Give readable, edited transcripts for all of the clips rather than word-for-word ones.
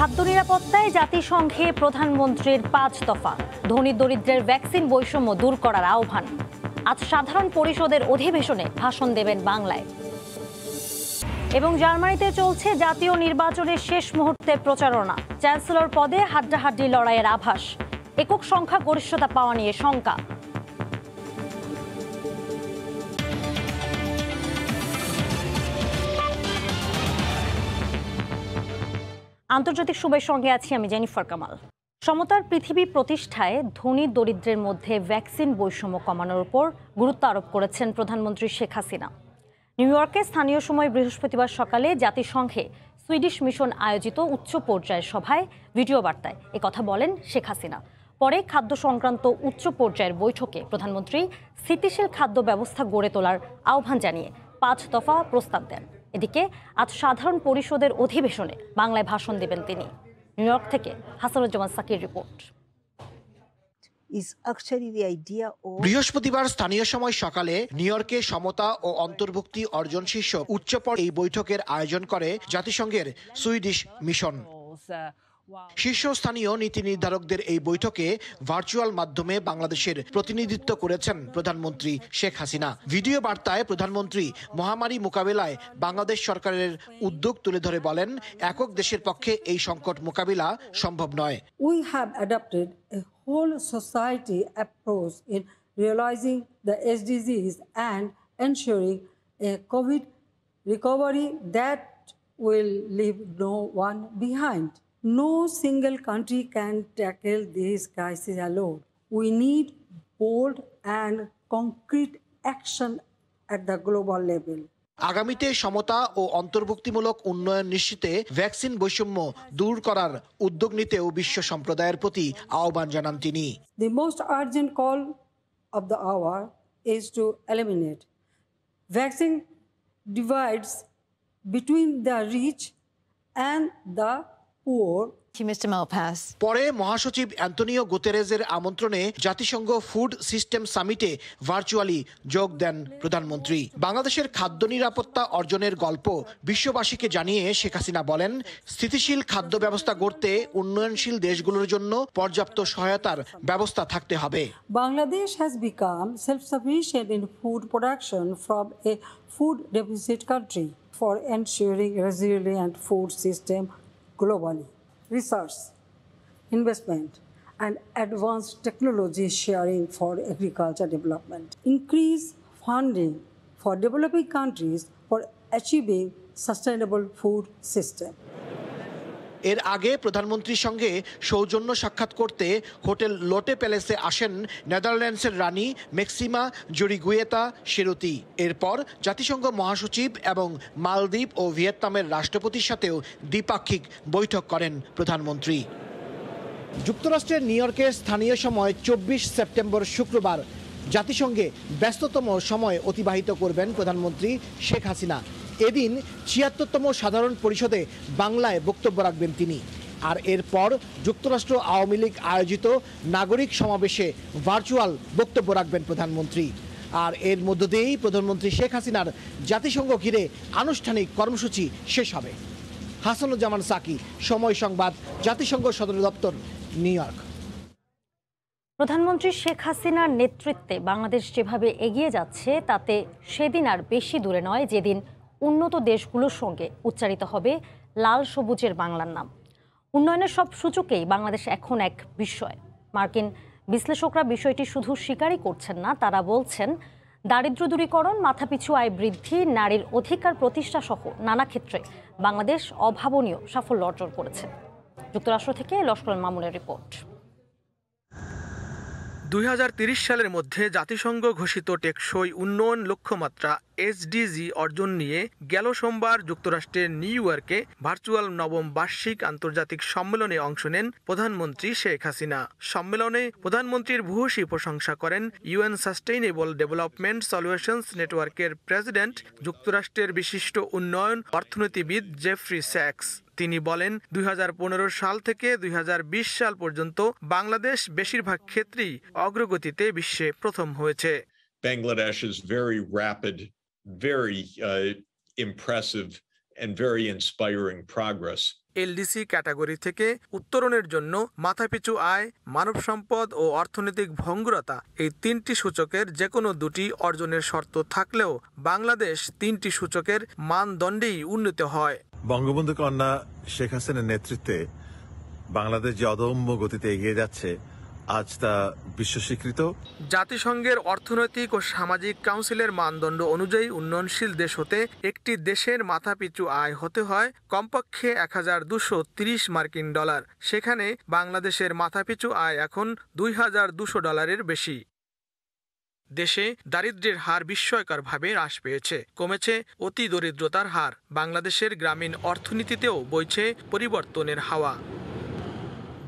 খাদ্য নিরাপত্তায় জাতিসংঘে প্রধানমন্ত্রীর ৫ দফা, ধনী দরিদ্রের ভ্যাকসিন বৈষম্য দূর করার আহ্বান। আজ সাধারণ পরিষদের অধিবেশনে ভাষণ দেবেন বাংলায়। এবং জার্মানিতে চলছে জাতীয় নির্বাচনের শেষ মুহূর্তের প্রচারণা। চ্যান্সেলর পদে হাড্ডাহাড্ডি লড়াইয়ের আভাস, একক সংখ্যা গরিষ্ঠতা পাওয়া নিয়ে শঙ্কা। আন্তর্জাতিক শুভের সঙ্গে আছি আমি জেনিফার কামাল। সমতার পৃথিবী প্রতিষ্ঠায় ধনী দরিদ্রের মধ্যে ভ্যাকসিন বৈষম্য কমানোর উপর গুরুত্ব আরোপ করেছেন প্রধানমন্ত্রী শেখ হাসিনা। নিউ ইয়র্কে স্থানীয় সময় বৃহস্পতিবার সকালে জাতিসংঘে সুইডিশ মিশন আয়োজিত উচ্চ পর্যায়ের সভায় ভিডিও বার্তায় একথা বলেন শেখ হাসিনা। পরে খাদ্য সংক্রান্ত উচ্চ পর্যায়ের বৈঠকে প্রধানমন্ত্রী স্থিতিশীল খাদ্য ব্যবস্থা গড়ে তোলার আহ্বান জানিয়ে ৫ দফা প্রস্তাব দেন। এদিকে আজ সাধারণ পরিষদের অধিবেশনে বাংলায় ভাষণ দেবেন তিনি। নিউ ইয়র্ক থেকে হাসানুজ্জামান সাকির রিপোর্ট। বৃহস্পতিবার স্থানীয় সময় সকালে নিউ ইয়র্কে সমতা ও অন্তর্ভুক্তি অর্জন শীর্ষক উচ্চপর্যায়ের এই বৈঠকের আয়োজন করে জাতিসংঘের সুইডিশ মিশন। শীর্ষস্থানীয় নীতি নির্ধারকদের এই বৈঠকে ভার্চুয়াল মাধ্যমে বাংলাদেশের প্রতিনিধিত্ব করেছেন প্রধানমন্ত্রী শেখ হাসিনা। ভিডিও বার্তায় প্রধানমন্ত্রী মহামারী মোকাবিলায় বাংলাদেশ সরকারের উদ্যোগ তুলে ধরে বলেন, একক দেশের পক্ষে এই সংকট মোকাবিলা সম্ভব নয়। We have adopted a whole society approach in realizing the SDGs and ensuring a COVID recovery that will leave no one behind. No single country can tackle this crisis alone. We need bold and concrete action at the global level. আগামীতে সমতা ও অন্তর্ভুক্তিমূলক উন্নয়ন নিশ্চিতে vaccine বৈষম্য দূর করার উদ্যোগ নিতেও বিশ্ব সম্প্রদায়ের প্রতি আহ্বান জানান তিনি। The most urgent call of the hour is to eliminate vaccine divides between the rich and the poor. পরে মহাসচিব অ্যান্তনিও গুতেরেজের আমন্ত্রণে জাতিসংঘ ফুড সিস্টেম সামিটে ভার্চুয়ালি যোগ দেন প্রধানমন্ত্রী। বাংলাদেশের খাদ্য নিরাপত্তা অর্জনের গল্প বিশ্ববাসীকে জানিয়ে শেখ হাসিনা বলেন, স্থিতিশীল খাদ্য ব্যবস্থা গড়তে উন্নয়নশীল দেশগুলোর জন্য পর্যাপ্ত সহায়তার ব্যবস্থা থাকতে হবে। Bangladesh has become self-sufficient in food production from a food deficit country for ensuring resilient food system globally. Research, investment, and advanced technology sharing for agriculture development. Increase funding for developing countries for achieving sustainable food system. এর আগে প্রধানমন্ত্রীর সঙ্গে সৌজন্য সাক্ষাৎ করতে hotel লোটে প্যালেসে আসেন নেদারল্যান্ডসের রানী ম্যাক্সিমা জুরিগুয়েতা শেরুতি। এরপর জাতিসংঘ মহাসচিব এবং মালদ্বীপ ও ভিয়েতনামের রাষ্ট্রপতির সাথেও দ্বিপাক্ষিক বৈঠক করেন প্রধানমন্ত্রী। যুক্তরাষ্ট্রের নিউ ইয়র্কের স্থানীয় সময় ২৪ সেপ্টেম্বর শুক্রবার জাতিসংঘে ব্যস্ততম সময় অতিবাহিত করবেন প্রধানমন্ত্রী শেখ হাসিনা। এদিন ৭৬তম সাধারণ পরিষদে বাংলায় বক্তব্য রাখবেন তিনি। আর এরপর যুক্তরাষ্ট্র আওয়ামী লীগ আয়োজিত নাগরিক সমাবেশে ভার্চুয়াল বক্তব্য রাখবেন প্রধানমন্ত্রী। আর এর মধ্য দিয়েই প্রধানমন্ত্রী শেখ হাসিনার জাতিসংঘ ঘিরে আনুষ্ঠানিক কর্মসূচি শেষ হবে। হাসানুজ্জামান সাকি, সময় সংবাদ, জাতিসংঘ সদর দপ্তর, নিউ ইয়র্ক। প্রধানমন্ত্রী শেখ হাসিনার নেতৃত্বে বাংলাদেশ যেভাবে এগিয়ে যাচ্ছে তাতে সেদিন আর বেশি দূরে নয় যেদিন উন্নত দেশগুলোর সঙ্গে উচ্চারিত হবে লাল সবুজের বাংলার নাম। উন্নয়নের সব সূচকেই বাংলাদেশ এখন এক বিস্ময়। মার্কিন বিশ্লেষকরা বিষয়টি শুধু স্বীকারই করছেন না, তারা বলছেন দারিদ্র দূরীকরণ, মাথাপিছু আয় বৃদ্ধি, নারীর অধিকার প্রতিষ্ঠা সহ নানা ক্ষেত্রে বাংলাদেশ অভাবনীয় সাফল্য অর্জন করেছে। যুক্তরাষ্ট্র থেকে লস্কর মামুনের রিপোর্ট। ২০৩০ সালের মধ্যে জাতিসংঘ ঘোষিত টেকসই উন্নয়ন লক্ষ্যমাত্রা এসডিজি অর্জন নিয়ে গেল সোমবার যুক্তরাষ্ট্রের নিউ ইয়র্কে ভার্চুয়াল নবম বার্ষিক আন্তর্জাতিক সম্মেলনে অংশ নেন প্রধানমন্ত্রী শেখ হাসিনা। সম্মেলনে প্রধানমন্ত্রীর ভূয়সী প্রশংসা করেন ইউএন সাস্টেইনেবল ডেভেলপমেন্ট সলিউশনস নেটওয়ার্কের প্রেসিডেন্ট, যুক্তরাষ্ট্রের বিশিষ্ট উন্নয়ন অর্থনীতিবিদ জেফ্রি স্যাক্স। তিনি বলেন, ২০১৫ সাল থেকে ২০২০ সাল পর্যন্ত বাংলাদেশ বেশিরভাগ ক্ষেত্রেই অগ্রগতিতে বিশ্বে প্রথম হয়েছে। Bangladesh's very rapid, very impressive and very inspiring progress. LDC category থেকে উত্তরণের জন্য মাথাপিছু আয়, মানব সম্পদ ও অর্থনৈতিক ভঙ্গুরতা এই 3টি সূচকের যে কোনো দুটি অর্জনের শর্ত থাকলেও বাংলাদেশ 3টি সূচকের মানদণ্ডেই উন্নীত হয়। বঙ্গবন্ধু কন্যা শেখ হাসিনার নেতৃত্বে বাংলাদেশ যে অদম্য গতিতে এগিয়ে যাচ্ছে আজ তা বিশ্ব স্বীকৃত। জাতিসংঘের অর্থনৈতিক ও সামাজিক কাউন্সিলের মানদণ্ড অনুযায়ী উন্নয়নশীল দেশ হতে একটি দেশের মাথাপিছু আয় হতে হয় কমপক্ষে $1230 মার্কিন। সেখানে বাংলাদেশের মাথাপিছু আয় এখন $2200 বেশি। দেশে দারিদ্র্যের হার বিস্ময়করভাবে হ্রাস পেয়েছে, কমেছে অতি দরিদ্রতার হার। বাংলাদেশের গ্রামীণ অর্থনীতিতেও বইছে পরিবর্তনের হাওয়া।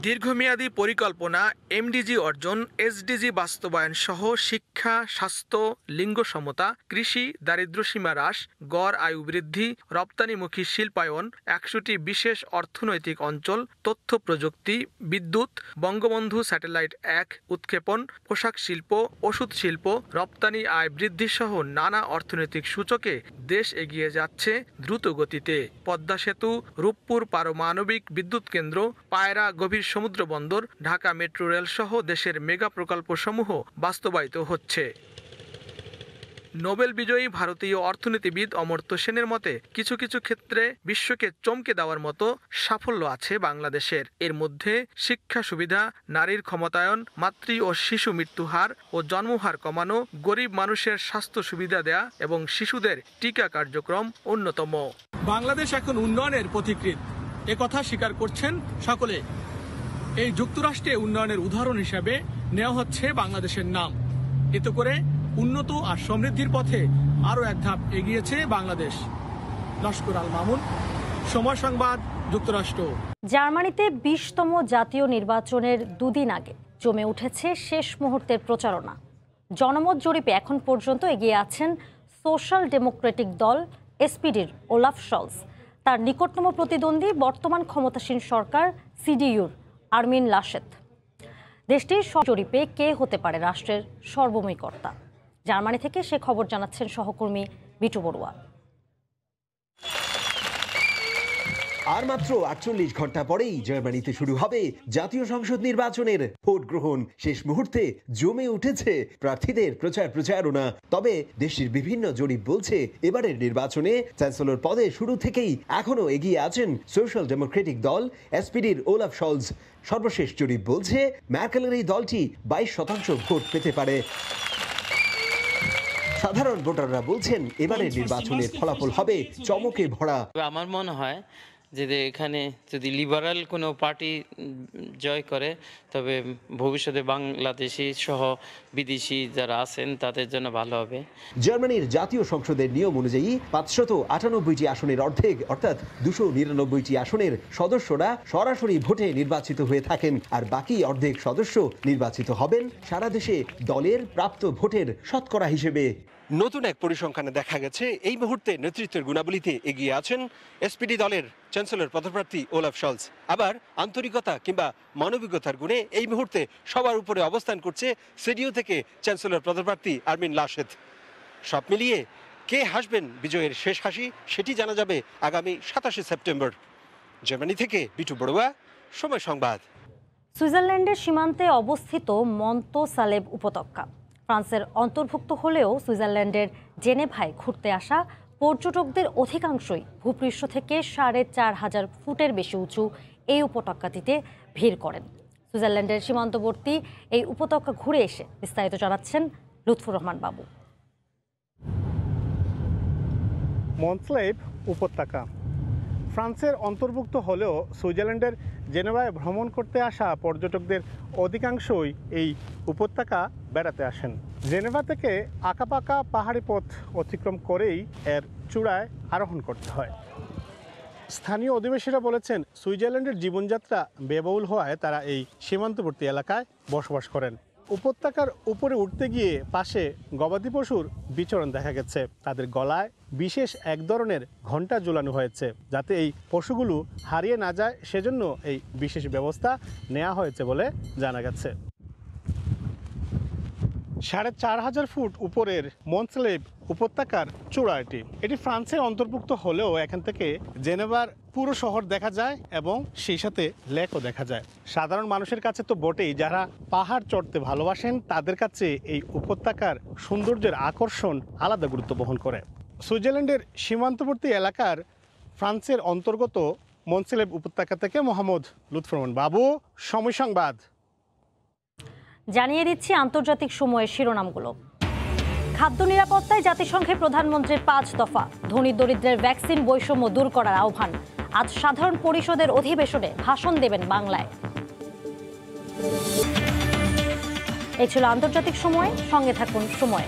দীর্ঘমেয়াদী পরিকল্পনা, এমডিজি অর্জন, এসডিজি বাস্তবায়ন সহ শিক্ষা, স্বাস্থ্য, লিঙ্গ সমতা, কৃষি, দারিদ্র্যসীমা হ্রাস, গড় আয়ু বৃদ্ধি, রপ্তানিমুখী শিল্পায়ন, 100টি বিশেষ অর্থনৈতিক অঞ্চল, তথ্য প্রযুক্তি, বিদ্যুৎ, বঙ্গবন্ধু স্যাটেলাইট 1 উৎক্ষেপণ, পোশাক শিল্প, ওষুধ শিল্প, রপ্তানি আয় বৃদ্ধি সহ নানা অর্থনৈতিক সূচকে দেশ এগিয়ে যাচ্ছে দ্রুত গতিতে। পদ্মা সেতু, রূপপুর পারমাণবিক বিদ্যুৎ কেন্দ্র, পায়রা গভীর সমুদ্র বন্দর, ঢাকা মেট্রো রেল সহ দেশের মেগা প্রকল্পসমূহ বাস্তবায়িত হচ্ছে। নোবেল বিজয়ী ভারতীয় অর্থনীতিবিদ অমর্ত্য সেনের মতে কিছু কিছু ক্ষেত্রে বিশ্বকে চমকে দেওয়ার মতো সাফল্য আছে বাংলাদেশের। এর মধ্যে শিক্ষা সুবিধা, নারীর ক্ষমতায়ন, মাতৃ ও শিশু মৃত্যু হার ও জন্মহার কমানো, গরিব মানুষের স্বাস্থ্য সুবিধা দেয়া এবং শিশুদের টিকা কার্যক্রম অন্যতম। বাংলাদেশ এখন উন্নয়নের পথিকৃৎ, একথা স্বীকার করছেন সকলে। এই যুক্তরাষ্ট্রে উন্নয়নের উদাহরণ হিসাবে নেওয়া হচ্ছে বাংলাদেশের নাম। এতে করে উন্নত আর সমৃদ্ধির পথে আরও এক ধাপ এগিয়েছে বাংলাদেশ। লস্কর আল মামুন, সময় সংবাদ, যুক্তরাষ্ট্র। জার্মানিতে 20তম জাতীয় নির্বাচনের দুদিন আগে জমে উঠেছে শেষ মুহূর্তের প্রচারণা। জনমত জরিপে এখন পর্যন্ত এগিয়ে আছেন সোশ্যাল ডেমোক্রেটিক দল এসপিডির ওলাফ শলস। তার নিকটতম প্রতিদ্বন্দ্বী বর্তমান ক্ষমতাসীন সরকার সিডিইউর আর্মিন লাশেত। দেশটির জরিপে কে হতে পারে রাষ্ট্রের সর্বময় কর্তা? জার্মানি থেকে সে খবর জানাচ্ছেন সহকর্মী বিটু বড়ুয়া। আর মাত্র 48 ঘন্টা পরেই জার্মানিতে শুরু হবে জাতীয় সংসদ নির্বাচনের ভোট গ্রহণ। শেষ মুহূর্তে জমে উঠেছে প্রার্থীদের প্রচারণা। তবে দেশটির বিভিন্ন জরিপ বলছে এবারের নির্বাচনে চ্যান্সেলর পদে শুরু থেকেই এখনো এগিয়ে আছেন সোশ্যাল ডেমোক্রেটিক দল এসপিডির ওলাফ শলস। সর্বশেষ জরিপ বলছে ম্যার্কেলের এই দলটি 22% ভোট পেতে পারে। সাধারণ ভোটাররা বলছেন এবারের নির্বাচনের ফলাফল হবে চমকে ভরা। আমার মনে হয় যে এখানে যদি লিবারাল কোনো পার্টি জয় করে তবে ভবিষ্যতে বাংলাদেশি সহ বিদেশি যারা আছেন তাদের জন্য ভালো হবে। জার্মানির জাতীয় সংসদের নিয়ম অনুযায়ী 598টি আসনের অর্ধেক অর্থাৎ 299টি আসনের সদস্যরা সরাসরি ভোটে নির্বাচিত হয়ে থাকেন, আর বাকি অর্ধেক সদস্য নির্বাচিত হবেন সারা দেশে দলের প্রাপ্ত ভোটের শতকরা হিসেবে। নতুন এক পরিসংখ্যানে দেখা গেছে এই মুহূর্তে নেতৃত্বের গুণাবলীতে এগিয়ে আছেন এসপিডি দলের চ্যান্সেলর পদপ্রার্থী ওলাফ শলস। আবার আন্তরিকতা কিংবা মানবিকতার গুণে এই মুহূর্তে সবার উপরে অবস্থান করছে সিডিইউ থেকে চ্যান্সেলর পদপ্রার্থী আর্মিন লাশেত। সব মিলিয়ে কে হাসবেন বিজয়ের শেষ হাসি সেটি জানা যাবে আগামী 27 সেপ্টেম্বর। জার্মানি থেকে বিটু বড়ুয়া, সময় সংবাদ। সুইজারল্যান্ডের সীমান্তে অবস্থিত মন্তো সালেব উপত্যকা ফ্রান্সের অন্তর্ভুক্ত হলেও সুইজারল্যান্ডের জেনেভায় ঘুরতে আসা পর্যটকদের অধিকাংশই ভূপৃষ্ঠ থেকে 4500 ফুটের বেশি উঁচু এই উপত্যকাটিতে ভিড় করেন। সুইজারল্যান্ডের সীমান্তবর্তী এই উপত্যকা ঘুরে এসে বিস্তারিত জানাচ্ছেন লুৎফুর রহমান বাবু। মন্টসলেব উপত্যকা ফ্রান্সের অন্তর্ভুক্ত হলেও সুইজারল্যান্ডের জেনেভায় ভ্রমণ করতে আসা পর্যটকদের অধিকাংশই এই উপত্যকা বেড়াতে আসেন। জেনেভা থেকে আঁকাপাকা পাহাড়ি পথ অতিক্রম করেই এর চূড়ায় আরোহণ করতে হয়। স্থানীয় অধিবাসীরা বলেছেন সুইজারল্যান্ডের জীবনযাত্রা ব্যয়বহুল হওয়ায় তারা এই সীমান্তবর্তী এলাকায় বসবাস করেন। উপত্যকার উপরে উঠতে গিয়ে পাশে গবাদি পশুর বিচরণ দেখা গেছে। তাদের গলায় বিশেষ এক ধরনের ঘণ্টা ঝুলানো হয়েছে যাতে এই পশুগুলো হারিয়ে না যায়, সেজন্য এই বিশেষ ব্যবস্থা নেওয়া হয়েছে বলে জানা গেছে। 4,500 ফুট উপরের মন্সলেব উপত্যকার চূড়া এটি ফ্রান্সের অন্তর্ভুক্ত হলেও এখান থেকে জেনেভার পুরো শহর দেখা যায় এবং সেই সাথে লেকও দেখা যায়। সাধারণ মানুষের কাছে তো বটেই, যারা পাহাড় চড়তে ভালোবাসেন তাদের কাছে এই উপত্যকার সৌন্দর্যের আকর্ষণ আলাদা গুরুত্ব বহন করে। সুইজারল্যান্ডের সীমান্তবর্তী এলাকার ফ্রান্সের অন্তর্গত মন্সলেব উপত্যকা থেকে মোহাম্মদ লুৎফর রহমান বাবু, সময় সংবাদ। জানিয়ে দিচ্ছি আন্তর্জাতিক সময়ের শিরোনামগুলো। খাদ্য নিরাপত্তায় জাতিসংঘের প্রধানমন্ত্রীর 5 দফা, ধনী দরিদ্রের ভ্যাকসিন বৈষম্য দূর করার আহ্বান। আজ সাধারণ পরিষদের অধিবেশনে ভাষণ দেবেন বাংলায়। এই ছিল আন্তর্জাতিক সময়। সঙ্গে থাকুন সময়।